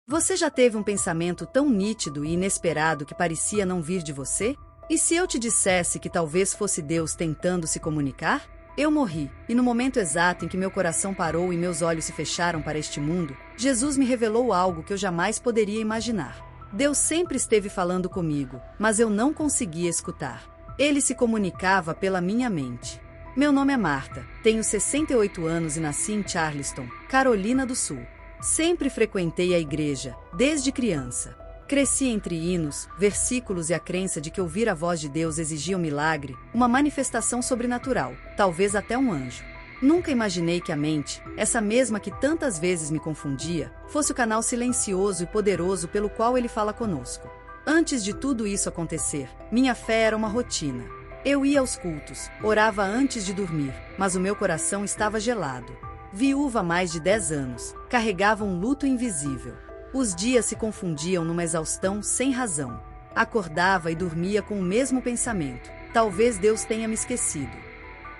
Você já teve um pensamento tão nítido e inesperado que parecia não vir de você? E se eu te dissesse que talvez fosse Deus tentando se comunicar? Eu morri, e no momento exato em que meu coração parou e meus olhos se fecharam para este mundo, Jesus me revelou algo que eu jamais poderia imaginar. Deus sempre esteve falando comigo, mas eu não conseguia escutar. Ele se comunicava pela minha mente. Meu nome é Marta, tenho 68 anos e nasci em Charleston, Carolina do Sul. Sempre frequentei a igreja, desde criança. Cresci entre hinos, versículos e a crença de que ouvir a voz de Deus exigia um milagre, uma manifestação sobrenatural, talvez até um anjo. Nunca imaginei que a mente, essa mesma que tantas vezes me confundia, fosse o canal silencioso e poderoso pelo qual ele fala conosco. Antes de tudo isso acontecer, minha fé era uma rotina. Eu ia aos cultos, orava antes de dormir, mas o meu coração estava gelado. Viúva há mais de 10 anos, carregava um luto invisível. Os dias se confundiam numa exaustão sem razão. Acordava e dormia com o mesmo pensamento. Talvez Deus tenha me esquecido.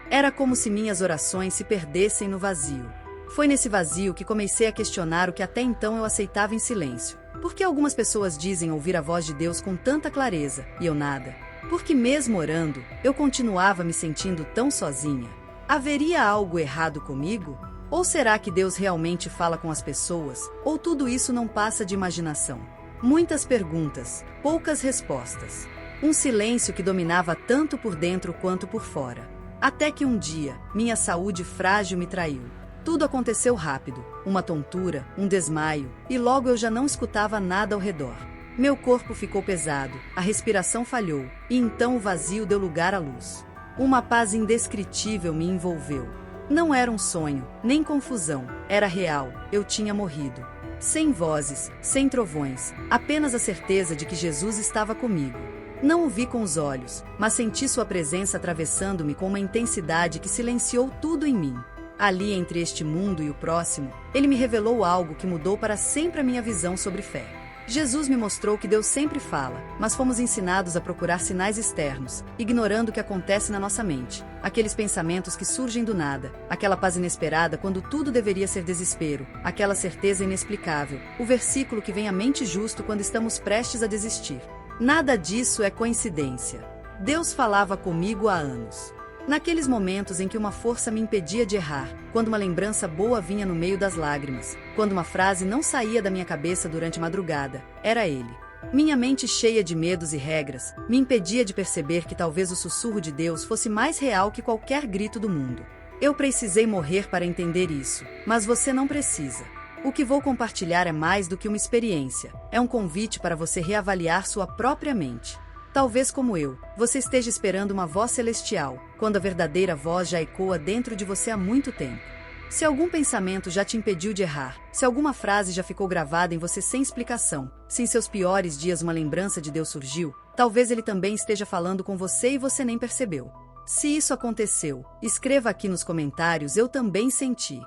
Era como se minhas orações se perdessem no vazio. Foi nesse vazio que comecei a questionar o que até então eu aceitava em silêncio. Por que algumas pessoas dizem ouvir a voz de Deus com tanta clareza, e eu nada? Porque mesmo orando, eu continuava me sentindo tão sozinha. Haveria algo errado comigo? Ou será que Deus realmente fala com as pessoas, ou tudo isso não passa de imaginação? Muitas perguntas, poucas respostas. Um silêncio que dominava tanto por dentro quanto por fora. Até que um dia, minha saúde frágil me traiu. Tudo aconteceu rápido, uma tontura, um desmaio, e logo eu já não escutava nada ao redor. Meu corpo ficou pesado, a respiração falhou, e então o vazio deu lugar à luz. Uma paz indescritível me envolveu. Não era um sonho, nem confusão, era real, eu tinha morrido. Sem vozes, sem trovões, apenas a certeza de que Jesus estava comigo. Não o vi com os olhos, mas senti sua presença atravessando-me com uma intensidade que silenciou tudo em mim. Ali entre este mundo e o próximo, ele me revelou algo que mudou para sempre a minha visão sobre fé. Jesus me mostrou que Deus sempre fala, mas fomos ensinados a procurar sinais externos, ignorando o que acontece na nossa mente. Aqueles pensamentos que surgem do nada, aquela paz inesperada quando tudo deveria ser desespero, aquela certeza inexplicável, o versículo que vem à mente justo quando estamos prestes a desistir. Nada disso é coincidência. Deus falava comigo há anos. Naqueles momentos em que uma força me impedia de errar, quando uma lembrança boa vinha no meio das lágrimas, quando uma frase não saía da minha cabeça durante a madrugada, era ele. Minha mente cheia de medos e regras, me impedia de perceber que talvez o sussurro de Deus fosse mais real que qualquer grito do mundo. Eu precisei morrer para entender isso, mas você não precisa. O que vou compartilhar é mais do que uma experiência, é um convite para você reavaliar sua própria mente. Talvez como eu, você esteja esperando uma voz celestial, quando a verdadeira voz já ecoa dentro de você há muito tempo. Se algum pensamento já te impediu de errar, se alguma frase já ficou gravada em você sem explicação, se em seus piores dias uma lembrança de Deus surgiu, talvez ele também esteja falando com você e você nem percebeu. Se isso aconteceu, escreva aqui nos comentários "eu também senti".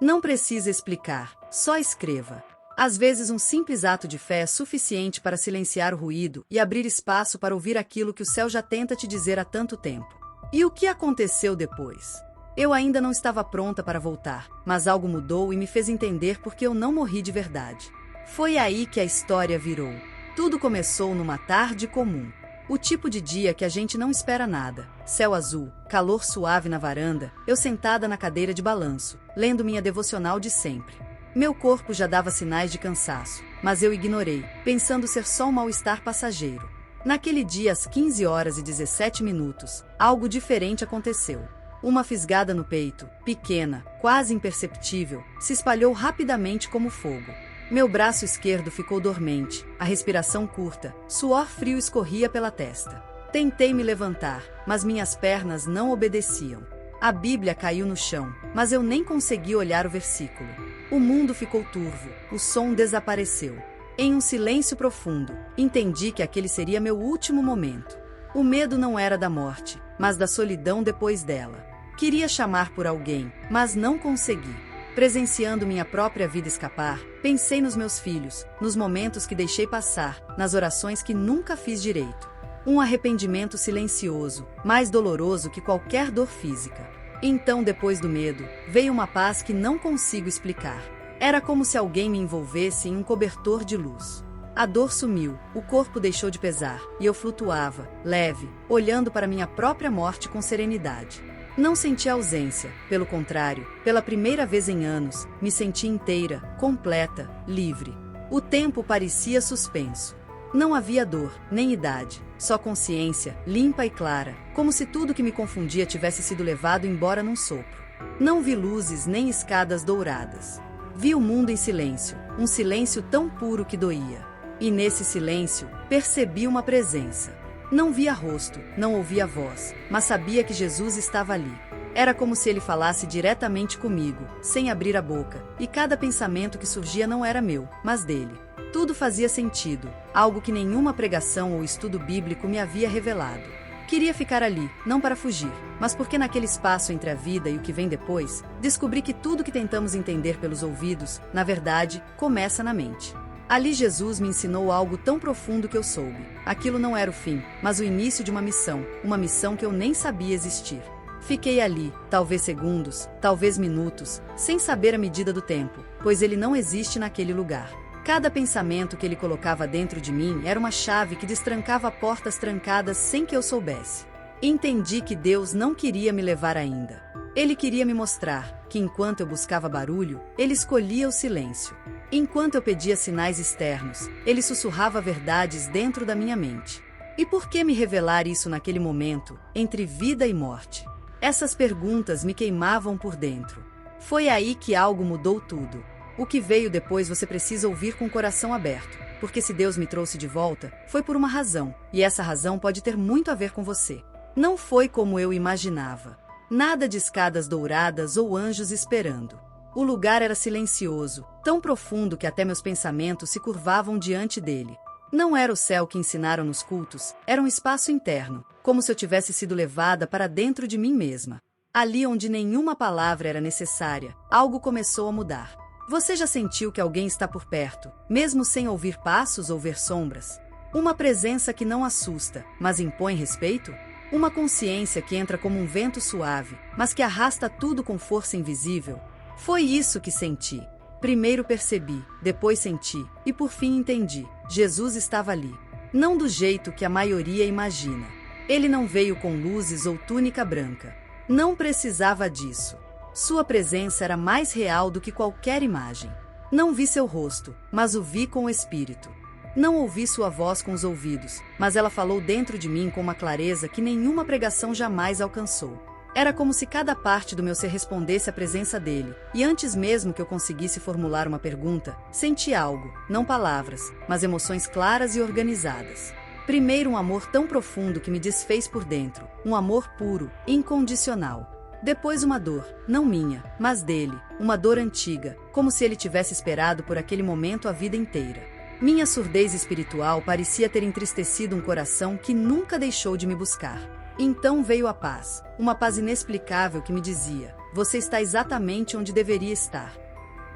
Não precisa explicar, só escreva. Às vezes um simples ato de fé é suficiente para silenciar o ruído e abrir espaço para ouvir aquilo que o céu já tenta te dizer há tanto tempo. E o que aconteceu depois? Eu ainda não estava pronta para voltar, mas algo mudou e me fez entender por que eu não morri de verdade. Foi aí que a história virou. Tudo começou numa tarde comum. O tipo de dia que a gente não espera nada. Céu azul, calor suave na varanda, eu sentada na cadeira de balanço, lendo minha devocional de sempre. Meu corpo já dava sinais de cansaço, mas eu ignorei, pensando ser só um mal-estar passageiro. Naquele dia às 15h17, algo diferente aconteceu. Uma fisgada no peito, pequena, quase imperceptível, se espalhou rapidamente como fogo. Meu braço esquerdo ficou dormente, a respiração curta, suor frio escorria pela testa. Tentei me levantar, mas minhas pernas não obedeciam. A Bíblia caiu no chão, mas eu nem consegui olhar o versículo. O mundo ficou turvo, o som desapareceu. Em um silêncio profundo, entendi que aquele seria meu último momento. O medo não era da morte, mas da solidão depois dela. Queria chamar por alguém, mas não consegui. Presenciando minha própria vida escapar, pensei nos meus filhos, nos momentos que deixei passar, nas orações que nunca fiz direito. Um arrependimento silencioso, mais doloroso que qualquer dor física. Então, depois do medo, veio uma paz que não consigo explicar. Era como se alguém me envolvesse em um cobertor de luz. A dor sumiu, o corpo deixou de pesar, e eu flutuava, leve, olhando para minha própria morte com serenidade. Não senti ausência, pelo contrário, pela primeira vez em anos, me senti inteira, completa, livre. O tempo parecia suspenso. Não havia dor, nem idade, só consciência, limpa e clara, como se tudo que me confundia tivesse sido levado embora num sopro. Não vi luzes nem escadas douradas. Vi o mundo em silêncio, um silêncio tão puro que doía. E nesse silêncio, percebi uma presença. Não via rosto, não ouvia voz, mas sabia que Jesus estava ali. Era como se ele falasse diretamente comigo, sem abrir a boca, e cada pensamento que surgia não era meu, mas dele. Tudo fazia sentido, algo que nenhuma pregação ou estudo bíblico me havia revelado. Queria ficar ali, não para fugir, mas porque naquele espaço entre a vida e o que vem depois, descobri que tudo que tentamos entender pelos ouvidos, na verdade, começa na mente. Ali Jesus me ensinou algo tão profundo que eu soube. Aquilo não era o fim, mas o início de uma missão que eu nem sabia existir. Fiquei ali, talvez segundos, talvez minutos, sem saber a medida do tempo, pois ele não existe naquele lugar. Cada pensamento que ele colocava dentro de mim era uma chave que destrancava portas trancadas sem que eu soubesse. Entendi que Deus não queria me levar ainda. Ele queria me mostrar que enquanto eu buscava barulho, ele escolhia o silêncio. Enquanto eu pedia sinais externos, ele sussurrava verdades dentro da minha mente. E por que me revelar isso naquele momento, entre vida e morte? Essas perguntas me queimavam por dentro. Foi aí que algo mudou tudo. O que veio depois você precisa ouvir com o coração aberto, porque se Deus me trouxe de volta, foi por uma razão, e essa razão pode ter muito a ver com você. Não foi como eu imaginava. Nada de escadas douradas ou anjos esperando. O lugar era silencioso, tão profundo que até meus pensamentos se curvavam diante dele. Não era o céu que ensinaram nos cultos, era um espaço interno, como se eu tivesse sido levada para dentro de mim mesma. Ali onde nenhuma palavra era necessária, algo começou a mudar. Você já sentiu que alguém está por perto, mesmo sem ouvir passos ou ver sombras? Uma presença que não assusta, mas impõe respeito? Uma consciência que entra como um vento suave, mas que arrasta tudo com força invisível? Foi isso que senti. Primeiro percebi, depois senti, e por fim entendi. Jesus estava ali. Não do jeito que a maioria imagina. Ele não veio com luzes ou túnica branca. Não precisava disso. Sua presença era mais real do que qualquer imagem. Não vi seu rosto, mas o vi com o espírito. Não ouvi sua voz com os ouvidos, mas ela falou dentro de mim com uma clareza que nenhuma pregação jamais alcançou. Era como se cada parte do meu ser respondesse à presença dele, e antes mesmo que eu conseguisse formular uma pergunta, senti algo, não palavras, mas emoções claras e organizadas. Primeiro um amor tão profundo que me desfez por dentro, um amor puro, incondicional. Depois uma dor, não minha, mas dele, uma dor antiga, como se ele tivesse esperado por aquele momento a vida inteira. Minha surdez espiritual parecia ter entristecido um coração que nunca deixou de me buscar. Então veio a paz, uma paz inexplicável que me dizia: você está exatamente onde deveria estar.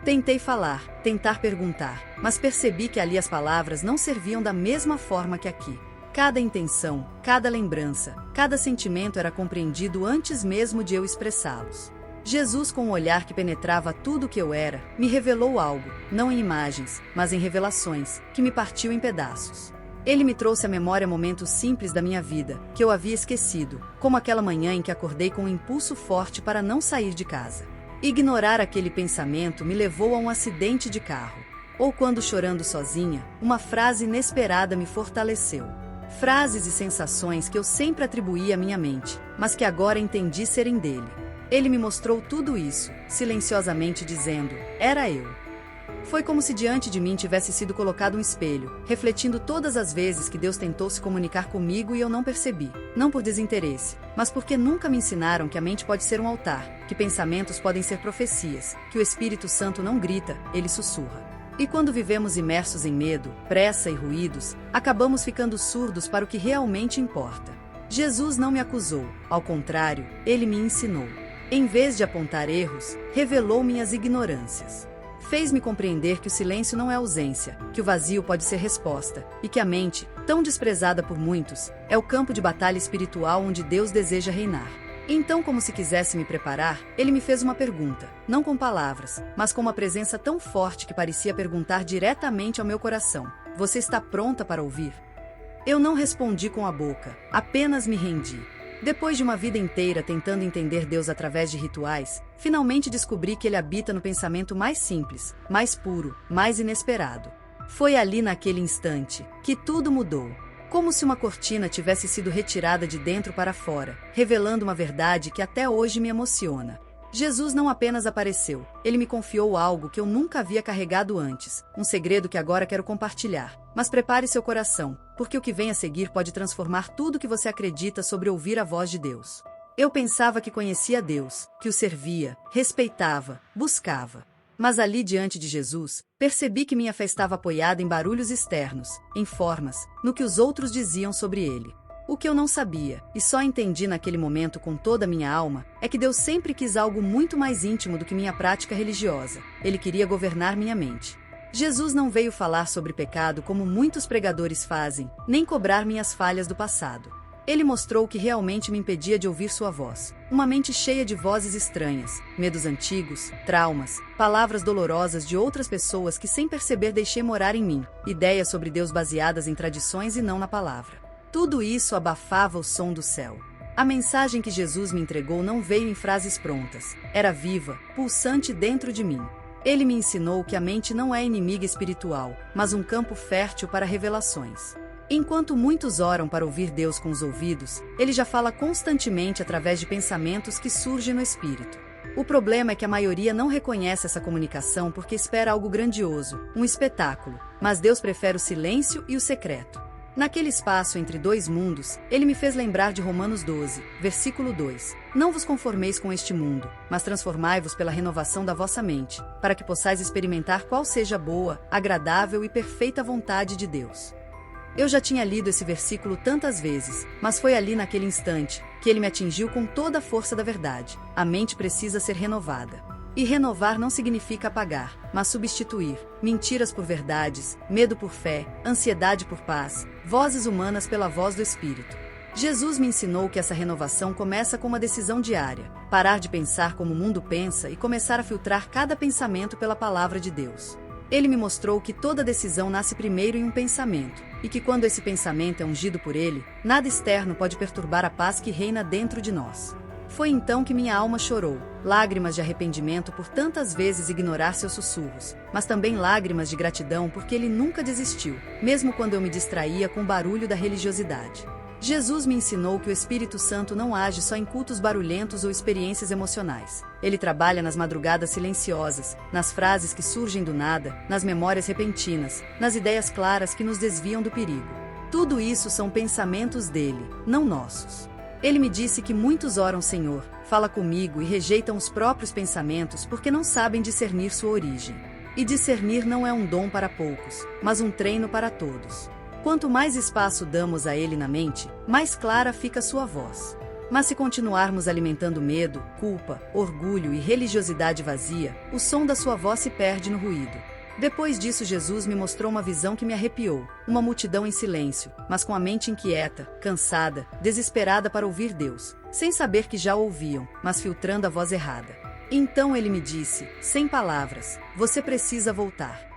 Tentei falar, tentar perguntar, mas percebi que ali as palavras não serviam da mesma forma que aqui. Cada intenção, cada lembrança, cada sentimento era compreendido antes mesmo de eu expressá-los. Jesus, com um olhar que penetrava tudo o que eu era, me revelou algo, não em imagens, mas em revelações, que me partiu em pedaços. Ele me trouxe à memória momentos simples da minha vida, que eu havia esquecido, como aquela manhã em que acordei com um impulso forte para não sair de casa. Ignorar aquele pensamento me levou a um acidente de carro. Ou quando, chorando sozinha, uma frase inesperada me fortaleceu. Frases e sensações que eu sempre atribuía à minha mente, mas que agora entendi serem dele. Ele me mostrou tudo isso, silenciosamente dizendo: era eu. Foi como se diante de mim tivesse sido colocado um espelho, refletindo todas as vezes que Deus tentou se comunicar comigo e eu não percebi. Não por desinteresse, mas porque nunca me ensinaram que a mente pode ser um altar, que pensamentos podem ser profecias, que o Espírito Santo não grita, ele sussurra. E quando vivemos imersos em medo, pressa e ruídos, acabamos ficando surdos para o que realmente importa. Jesus não me acusou, ao contrário, ele me ensinou. Em vez de apontar erros, revelou minhas ignorâncias. Fez-me compreender que o silêncio não é ausência, que o vazio pode ser resposta, e que a mente, tão desprezada por muitos, é o campo de batalha espiritual onde Deus deseja reinar. Então, como se quisesse me preparar, ele me fez uma pergunta, não com palavras, mas com uma presença tão forte que parecia perguntar diretamente ao meu coração: você está pronta para ouvir? Eu não respondi com a boca, apenas me rendi. Depois de uma vida inteira tentando entender Deus através de rituais, finalmente descobri que Ele habita no pensamento mais simples, mais puro, mais inesperado. Foi ali naquele instante que tudo mudou. Como se uma cortina tivesse sido retirada de dentro para fora, revelando uma verdade que até hoje me emociona. Jesus não apenas apareceu, Ele me confiou algo que eu nunca havia carregado antes, um segredo que agora quero compartilhar. Mas prepare seu coração, porque o que vem a seguir pode transformar tudo que você acredita sobre ouvir a voz de Deus. Eu pensava que conhecia Deus, que o servia, respeitava, buscava. Mas ali diante de Jesus, percebi que minha fé estava apoiada em barulhos externos, em formas, no que os outros diziam sobre Ele. O que eu não sabia, e só entendi naquele momento com toda a minha alma, é que Deus sempre quis algo muito mais íntimo do que minha prática religiosa. Ele queria governar minha mente. Jesus não veio falar sobre pecado como muitos pregadores fazem, nem cobrar minhas falhas do passado. Ele mostrou o que realmente me impedia de ouvir sua voz. Uma mente cheia de vozes estranhas, medos antigos, traumas, palavras dolorosas de outras pessoas que sem perceber deixei morar em mim, ideias sobre Deus baseadas em tradições e não na palavra. Tudo isso abafava o som do céu. A mensagem que Jesus me entregou não veio em frases prontas. Era viva, pulsante dentro de mim. Ele me ensinou que a mente não é inimiga espiritual, mas um campo fértil para revelações. Enquanto muitos oram para ouvir Deus com os ouvidos, Ele já fala constantemente através de pensamentos que surgem no espírito. O problema é que a maioria não reconhece essa comunicação porque espera algo grandioso, um espetáculo, mas Deus prefere o silêncio e o secreto. Naquele espaço entre dois mundos, Ele me fez lembrar de Romanos 12, versículo 2. Não vos conformeis com este mundo, mas transformai-vos pela renovação da vossa mente, para que possais experimentar qual seja a boa, agradável e perfeita vontade de Deus. Eu já tinha lido esse versículo tantas vezes, mas foi ali naquele instante que ele me atingiu com toda a força da verdade. A mente precisa ser renovada. E renovar não significa apagar, mas substituir mentiras por verdades, medo por fé, ansiedade por paz, vozes humanas pela voz do Espírito. Jesus me ensinou que essa renovação começa com uma decisão diária: parar de pensar como o mundo pensa e começar a filtrar cada pensamento pela palavra de Deus. Ele me mostrou que toda decisão nasce primeiro em um pensamento, e que quando esse pensamento é ungido por Ele, nada externo pode perturbar a paz que reina dentro de nós. Foi então que minha alma chorou, lágrimas de arrependimento por tantas vezes ignorar seus sussurros, mas também lágrimas de gratidão porque Ele nunca desistiu, mesmo quando eu me distraía com o barulho da religiosidade. Jesus me ensinou que o Espírito Santo não age só em cultos barulhentos ou experiências emocionais. Ele trabalha nas madrugadas silenciosas, nas frases que surgem do nada, nas memórias repentinas, nas ideias claras que nos desviam do perigo. Tudo isso são pensamentos dele, não nossos. Ele me disse que muitos oram: Senhor, fala comigo, e rejeitam os próprios pensamentos porque não sabem discernir sua origem. E discernir não é um dom para poucos, mas um treino para todos. Quanto mais espaço damos a ele na mente, mais clara fica sua voz. Mas se continuarmos alimentando medo, culpa, orgulho e religiosidade vazia, o som da sua voz se perde no ruído. Depois disso, Jesus me mostrou uma visão que me arrepiou: uma multidão em silêncio, mas com a mente inquieta, cansada, desesperada para ouvir Deus, sem saber que já o ouviam, mas filtrando a voz errada. Então ele me disse, sem palavras: você precisa voltar.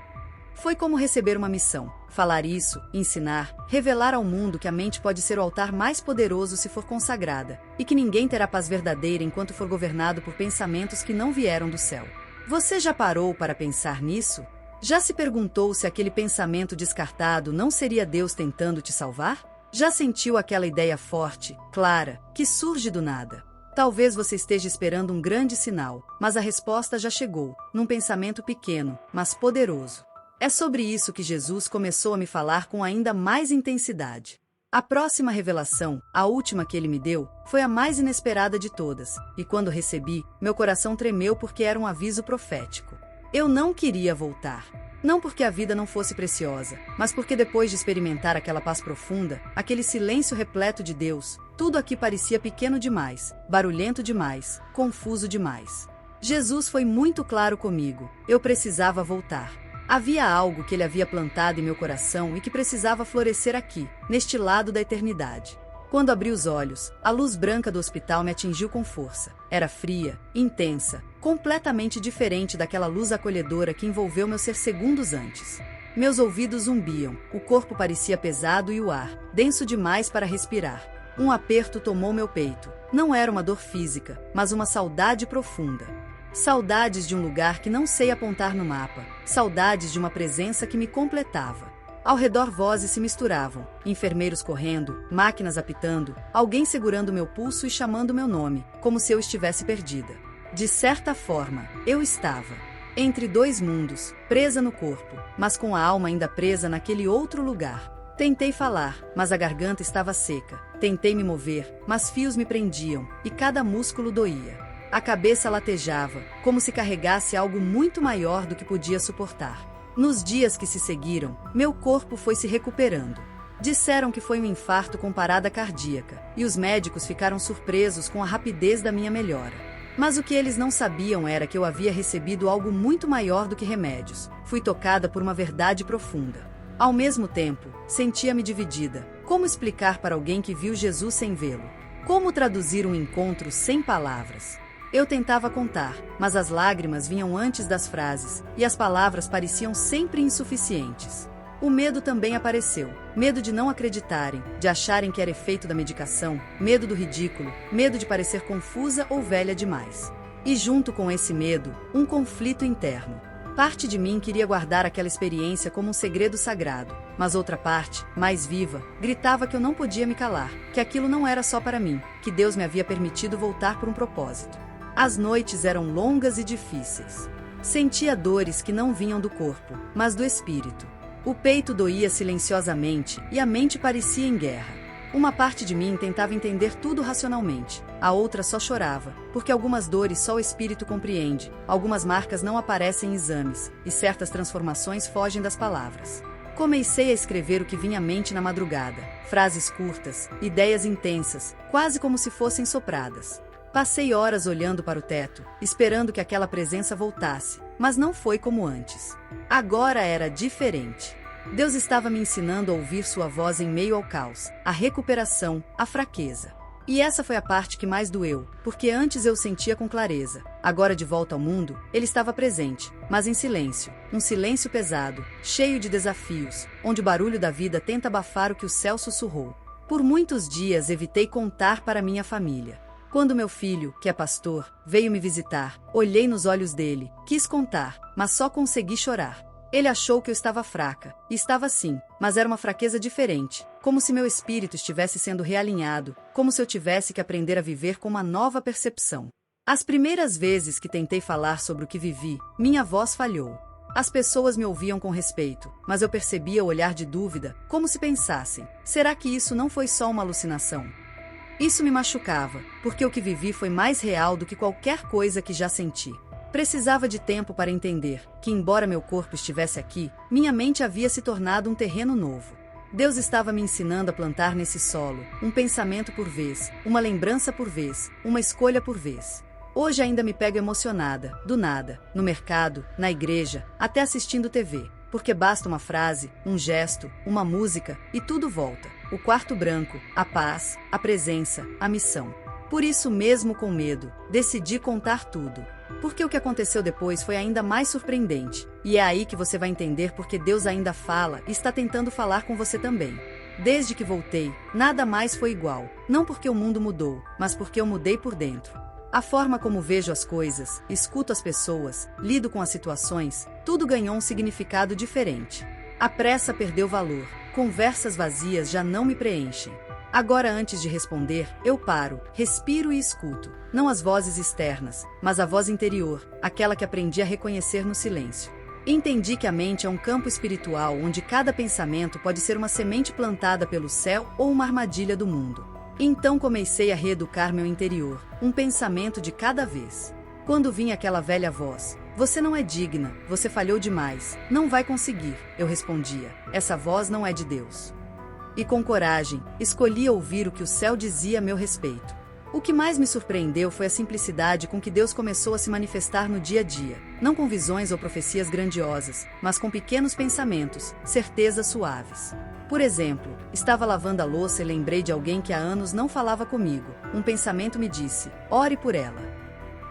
Foi como receber uma missão: falar isso, ensinar, revelar ao mundo que a mente pode ser o altar mais poderoso se for consagrada, e que ninguém terá paz verdadeira enquanto for governado por pensamentos que não vieram do céu. Você já parou para pensar nisso? Já se perguntou se aquele pensamento descartado não seria Deus tentando te salvar? Já sentiu aquela ideia forte, clara, que surge do nada? Talvez você esteja esperando um grande sinal, mas a resposta já chegou, num pensamento pequeno, mas poderoso. É sobre isso que Jesus começou a me falar com ainda mais intensidade. A próxima revelação, a última que ele me deu, foi a mais inesperada de todas, e quando recebi, meu coração tremeu porque era um aviso profético. Eu não queria voltar. Não porque a vida não fosse preciosa, mas porque depois de experimentar aquela paz profunda, aquele silêncio repleto de Deus, tudo aqui parecia pequeno demais, barulhento demais, confuso demais. Jesus foi muito claro comigo: eu precisava voltar. Havia algo que ele havia plantado em meu coração e que precisava florescer aqui, neste lado da eternidade. Quando abri os olhos, a luz branca do hospital me atingiu com força. Era fria, intensa, completamente diferente daquela luz acolhedora que envolveu meu ser segundos antes. Meus ouvidos zumbiam, o corpo parecia pesado e o ar, denso demais para respirar. Um aperto tomou meu peito. Não era uma dor física, mas uma saudade profunda. Saudades de um lugar que não sei apontar no mapa. Saudades de uma presença que me completava. Ao redor vozes se misturavam, enfermeiros correndo, máquinas apitando, alguém segurando meu pulso e chamando meu nome, como se eu estivesse perdida. De certa forma, eu estava entre dois mundos, presa no corpo, mas com a alma ainda presa naquele outro lugar. Tentei falar, mas a garganta estava seca. Tentei me mover, mas fios me prendiam, e cada músculo doía. A cabeça latejava, como se carregasse algo muito maior do que podia suportar. Nos dias que se seguiram, meu corpo foi se recuperando. Disseram que foi um infarto com parada cardíaca, e os médicos ficaram surpresos com a rapidez da minha melhora. Mas o que eles não sabiam era que eu havia recebido algo muito maior do que remédios. Fui tocada por uma verdade profunda. Ao mesmo tempo, sentia-me dividida. Como explicar para alguém que viu Jesus sem vê-lo? Como traduzir um encontro sem palavras? Eu tentava contar, mas as lágrimas vinham antes das frases, e as palavras pareciam sempre insuficientes. O medo também apareceu. Medo de não acreditarem, de acharem que era efeito da medicação, medo do ridículo, medo de parecer confusa ou velha demais. E junto com esse medo, um conflito interno. Parte de mim queria guardar aquela experiência como um segredo sagrado, mas outra parte, mais viva, gritava que eu não podia me calar, que aquilo não era só para mim, que Deus me havia permitido voltar por um propósito. As noites eram longas e difíceis. Sentia dores que não vinham do corpo, mas do espírito. O peito doía silenciosamente e a mente parecia em guerra. Uma parte de mim tentava entender tudo racionalmente, a outra só chorava, porque algumas dores só o espírito compreende, algumas marcas não aparecem em exames, e certas transformações fogem das palavras. Comecei a escrever o que vinha à mente na madrugada, frases curtas, ideias intensas, quase como se fossem sopradas. Passei horas olhando para o teto, esperando que aquela presença voltasse, mas não foi como antes. Agora era diferente. Deus estava me ensinando a ouvir sua voz em meio ao caos, a recuperação, a fraqueza. E essa foi a parte que mais doeu, porque antes eu sentia com clareza. Agora de volta ao mundo, ele estava presente, mas em silêncio. Um silêncio pesado, cheio de desafios, onde o barulho da vida tenta abafar o que o céu sussurrou. Por muitos dias evitei contar para minha família. Quando meu filho, que é pastor, veio me visitar, olhei nos olhos dele, quis contar, mas só consegui chorar. Ele achou que eu estava fraca, e estava sim, mas era uma fraqueza diferente, como se meu espírito estivesse sendo realinhado, como se eu tivesse que aprender a viver com uma nova percepção. As primeiras vezes que tentei falar sobre o que vivi, minha voz falhou. As pessoas me ouviam com respeito, mas eu percebia o olhar de dúvida, como se pensassem: será que isso não foi só uma alucinação? Isso me machucava, porque o que vivi foi mais real do que qualquer coisa que já senti. Precisava de tempo para entender que, embora meu corpo estivesse aqui, minha mente havia se tornado um terreno novo. Deus estava me ensinando a plantar nesse solo, um pensamento por vez, uma lembrança por vez, uma escolha por vez. Hoje ainda me pego emocionada, do nada, no mercado, na igreja, até assistindo TV, porque basta uma frase, um gesto, uma música, e tudo volta. O quarto branco, a paz, a presença, a missão. Por isso mesmo, com medo, decidi contar tudo. Porque o que aconteceu depois foi ainda mais surpreendente. E é aí que você vai entender porque Deus ainda fala e está tentando falar com você também. Desde que voltei, nada mais foi igual. Não porque o mundo mudou, mas porque eu mudei por dentro. A forma como vejo as coisas, escuto as pessoas, lido com as situações, tudo ganhou um significado diferente. A pressa perdeu valor. Conversas vazias já não me preenchem. Agora, antes de responder, eu paro, respiro e escuto. Não as vozes externas, mas a voz interior, aquela que aprendi a reconhecer no silêncio. Entendi que a mente é um campo espiritual onde cada pensamento pode ser uma semente plantada pelo céu ou uma armadilha do mundo. Então comecei a reeducar meu interior, um pensamento de cada vez. Quando vinha aquela velha voz: "Você não é digna, você falhou demais, não vai conseguir", eu respondia: "Essa voz não é de Deus." E com coragem, escolhi ouvir o que o céu dizia a meu respeito. O que mais me surpreendeu foi a simplicidade com que Deus começou a se manifestar no dia a dia, não com visões ou profecias grandiosas, mas com pequenos pensamentos, certezas suaves. Por exemplo, estava lavando a louça e lembrei de alguém que há anos não falava comigo. Um pensamento me disse: ore por ela.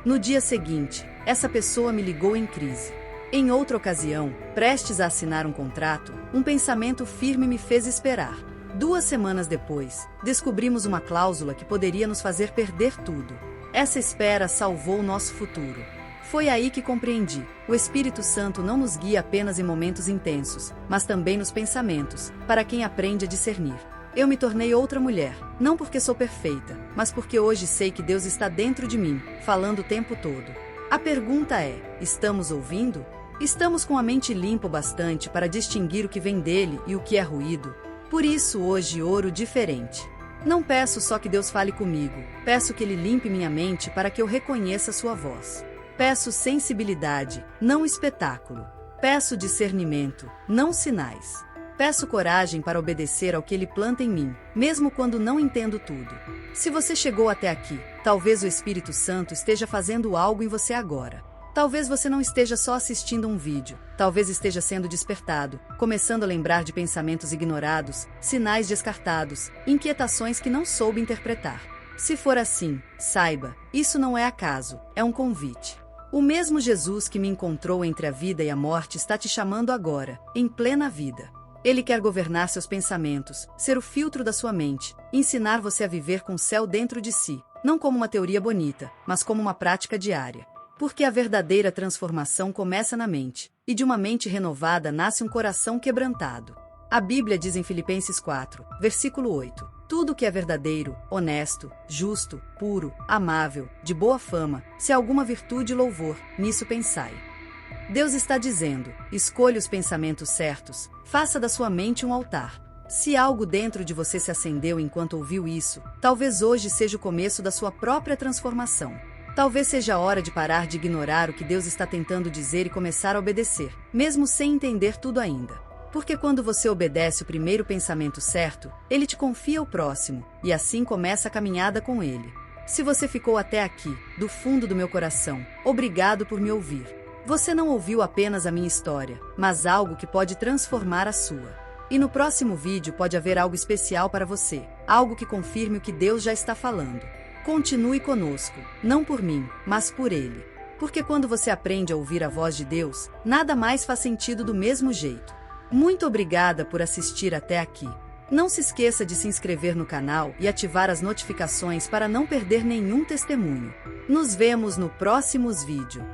No dia seguinte, essa pessoa me ligou em crise. Em outra ocasião, prestes a assinar um contrato, um pensamento firme me fez esperar. 2 semanas depois, descobrimos uma cláusula que poderia nos fazer perder tudo. Essa espera salvou nosso futuro. Foi aí que compreendi: o Espírito Santo não nos guia apenas em momentos intensos, mas também nos pensamentos, para quem aprende a discernir. Eu me tornei outra mulher, não porque sou perfeita, mas porque hoje sei que Deus está dentro de mim, falando o tempo todo. A pergunta é: estamos ouvindo? Estamos com a mente limpa o bastante para distinguir o que vem dele e o que é ruído? Por isso hoje oro diferente. Não peço só que Deus fale comigo, peço que Ele limpe minha mente para que eu reconheça sua voz. Peço sensibilidade, não espetáculo. Peço discernimento, não sinais. Peço coragem para obedecer ao que Ele planta em mim, mesmo quando não entendo tudo. Se você chegou até aqui, talvez o Espírito Santo esteja fazendo algo em você agora. Talvez você não esteja só assistindo um vídeo, talvez esteja sendo despertado, começando a lembrar de pensamentos ignorados, sinais descartados, inquietações que não soube interpretar. Se for assim, saiba, isso não é acaso, é um convite. O mesmo Jesus que me encontrou entre a vida e a morte está te chamando agora, em plena vida. Ele quer governar seus pensamentos, ser o filtro da sua mente, ensinar você a viver com o céu dentro de si, não como uma teoria bonita, mas como uma prática diária. Porque a verdadeira transformação começa na mente, e de uma mente renovada nasce um coração quebrantado. A Bíblia diz em Filipenses 4, versículo 8, tudo que é verdadeiro, honesto, justo, puro, amável, de boa fama, se há alguma virtude e louvor, nisso pensai. Deus está dizendo: escolha os pensamentos certos, faça da sua mente um altar. Se algo dentro de você se acendeu enquanto ouviu isso, talvez hoje seja o começo da sua própria transformação. Talvez seja a hora de parar de ignorar o que Deus está tentando dizer e começar a obedecer, mesmo sem entender tudo ainda. Porque quando você obedece o primeiro pensamento certo, Ele te confia o próximo, e assim começa a caminhada com Ele. Se você ficou até aqui, do fundo do meu coração, obrigado por me ouvir. Você não ouviu apenas a minha história, mas algo que pode transformar a sua. E no próximo vídeo pode haver algo especial para você, algo que confirme o que Deus já está falando. Continue conosco, não por mim, mas por Ele. Porque quando você aprende a ouvir a voz de Deus, nada mais faz sentido do mesmo jeito. Muito obrigada por assistir até aqui. Não se esqueça de se inscrever no canal e ativar as notificações para não perder nenhum testemunho. Nos vemos no próximo vídeo.